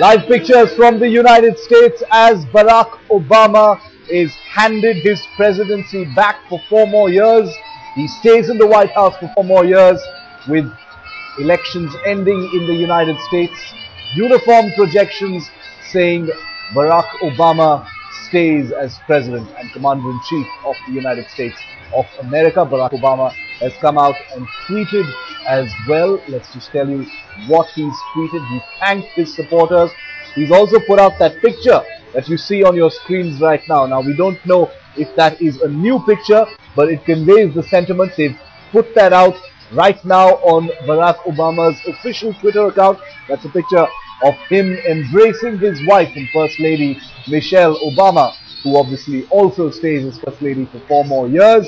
Live pictures from the United States as Barack Obama is handed his presidency back for 4 more years. He stays in the White House for 4 more years with elections ending in the United States. Uniform projections saying Barack Obama stays as President and Commander-in-Chief of the United States of America. Barack Obama has come out and tweeted as well. Let's just tell you what he's tweeted. He thanked his supporters. He's also put out that picture that you see on your screens right now. Now, we don't know if that is a new picture, but it conveys the sentiment. They've put that out right now on Barack Obama's official Twitter account. That's a picture of him embracing his wife and First Lady Michelle Obama, who obviously also stays as First Lady for 4 more years.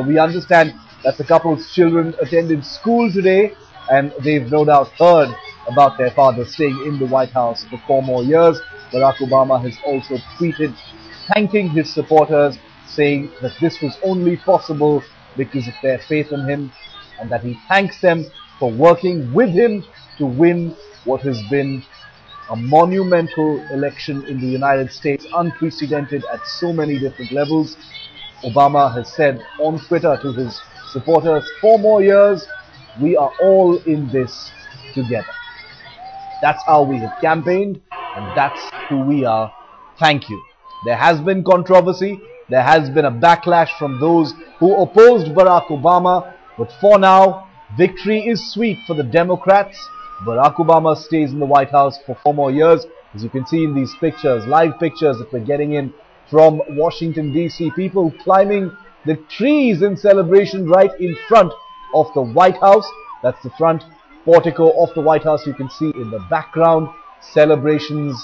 We understand that the couple's children attended school today, and they've no doubt heard about their father staying in the White House for 4 more years. Barack Obama has also tweeted thanking his supporters, saying that this was only possible because of their faith in him, and that he thanks them for working with him to win what has been a monumental election in the United States, unprecedented at so many different levels. Obama has said on Twitter to his supporters, 4 more years, we are all in this together. That's how we have campaigned, and that's who we are. Thank you. There has been controversy. There has been a backlash from those who opposed Barack Obama. But for now, victory is sweet for the Democrats. Barack Obama stays in the White House for 4 more years. As you can see in these pictures, live pictures that we're getting in from Washington, D.C. People climbing the trees in celebration right in front of the White House. That's the front portico of the White House. You can see in the background celebrations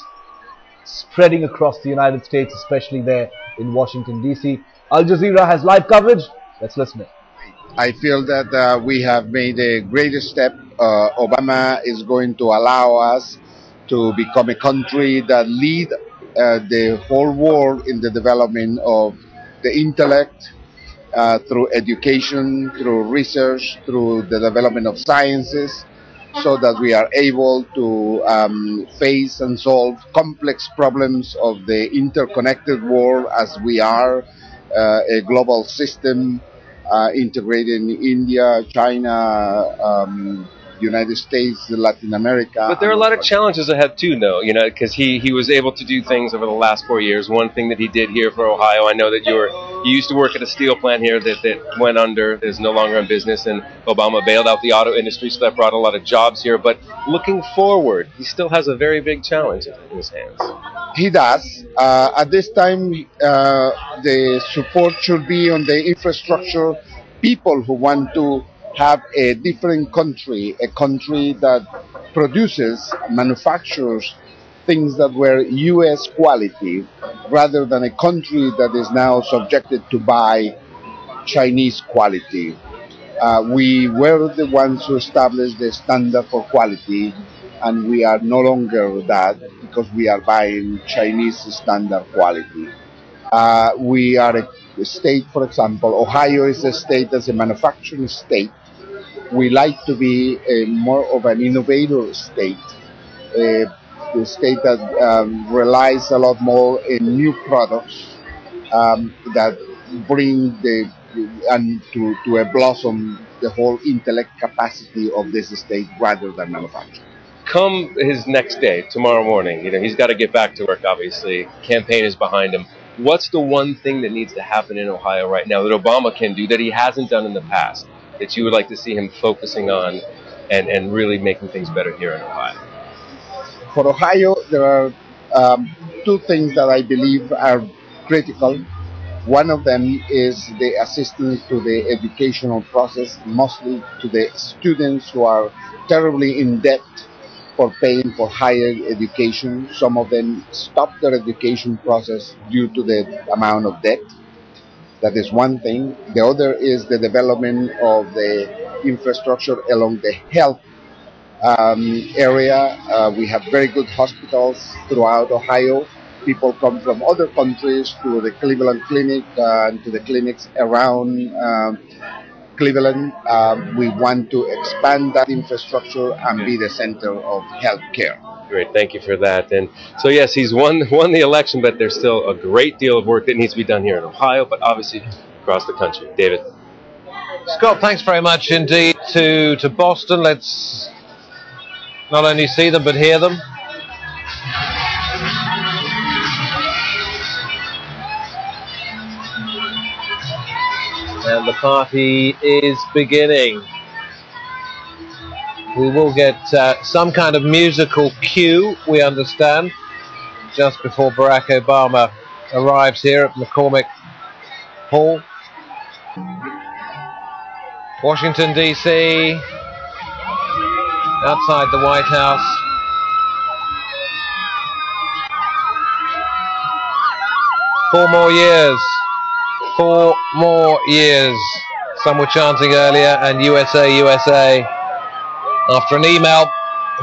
spreading across the United States, especially there in Washington, D.C. Al Jazeera has live coverage. Let's listen in. I feel that we have made a great step. Obama is going to allow us to become a country that lead the whole world in the development of the intellect, through education, through research, through the development of sciences, so that we are able to face and solve complex problems of the interconnected world, as we are a global system integrating India, China, United States, Latin America. But there are a lot of challenges ahead too, though, you know, because he was able to do things over the last 4 years. One thing that he did here for Ohio, I know that you used to work at a steel plant here that went under, is no longer in business, and Obama bailed out the auto industry, so that brought a lot of jobs here. But looking forward, he still has a very big challenge in his hands. He does. At this time, the support should be on the infrastructure, people who want to have a different country, a country that produces, manufactures things that were U.S. quality, rather than a country that is now subjected to buy Chinese quality. We were the ones who established the standard for quality, and we are no longer that, because we are buying Chinese standard quality. We are a state, for example, Ohio is a state that's a manufacturing state. We like to be more of an innovator state, a state that relies a lot more in new products that bring to a blossom the whole intellect capacity of this state, rather than manufacturing. Come his next day, tomorrow morning, you know, he's got to get back to work, obviously. Campaign is behind him. What's the one thing that needs to happen in Ohio right now that Obama can do that he hasn't done in the past, that you would like to see him focusing on and really making things better here in Ohio? For Ohio, there are 2 things that I believe are critical. One of them is the assistance to the educational process, mostly to the students who are terribly in debt for paying for higher education. Some of them stop their education process due to the amount of debt. That is one thing. The other is the development of the infrastructure along the health area. We have very good hospitals throughout Ohio. People come from other countries to the Cleveland Clinic and to the clinics around Cleveland. We want to expand that infrastructure and be the center of health care. Great, thank you for that. And so yes, he's won the election, but there's still a great deal of work that needs to be done here in Ohio, but obviously across the country. David. Scott, thanks very much indeed to Boston. Let's not only see them but hear them. And the party is beginning. We will get some kind of musical cue, we understand, just before Barack Obama arrives here at McCormick Hall. Washington, D.C., outside the White House. Four more years. Some were chanting earlier, and USA, USA. After an email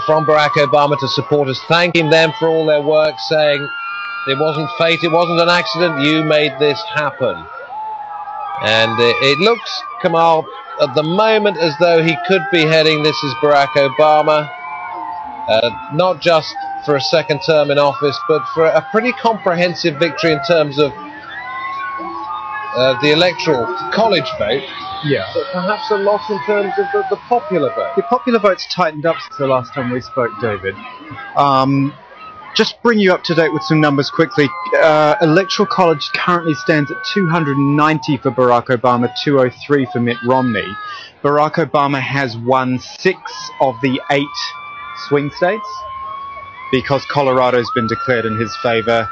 from Barack Obama to supporters thanking them for all their work, saying it wasn't fate, it wasn't an accident, you made this happen. And it looks, Kamal, at the moment as though he could be heading, this is Barack Obama, not just for a second term in office, but for a pretty comprehensive victory in terms of the electoral college vote. Yeah. But perhaps a loss in terms of the popular vote. The popular vote's tightened up since the last time we spoke, David. Just bring you up to date with some numbers quickly. Electoral college currently stands at 290 for Barack Obama, 203 for Mitt Romney. Barack Obama has won 6 of the 8 swing states because Colorado's been declared in his favor.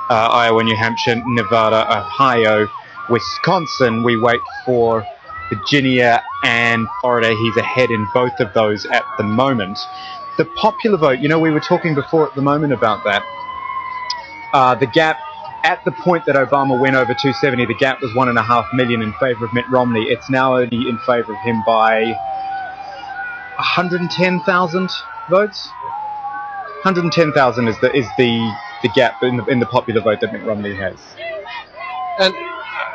Iowa, New Hampshire, Nevada, Ohio, Wisconsin. We wait for Virginia and Florida. He's ahead in both of those at the moment. The popular vote, you know, we were talking before at the moment about that. The gap, at the point that Obama went over 270, the gap was 1.5 million in favor of Mitt Romney. It's now only in favor of him by 110,000 votes. 110,000 is the gap in the popular vote that Mitt Romney has. And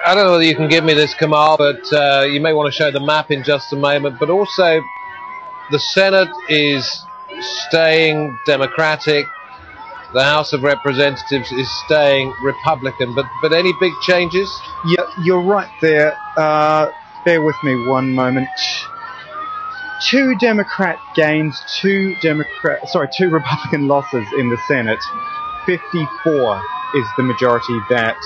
I don't know whether you can give me this, Kamal, but you may want to show the map in just a moment. But also, the Senate is staying Democratic. The House of Representatives is staying Republican. But any big changes? Yeah, you're right there. Bear with me one moment. 2 Democrat gains, 2 Republican losses in the Senate. 54 is the majority that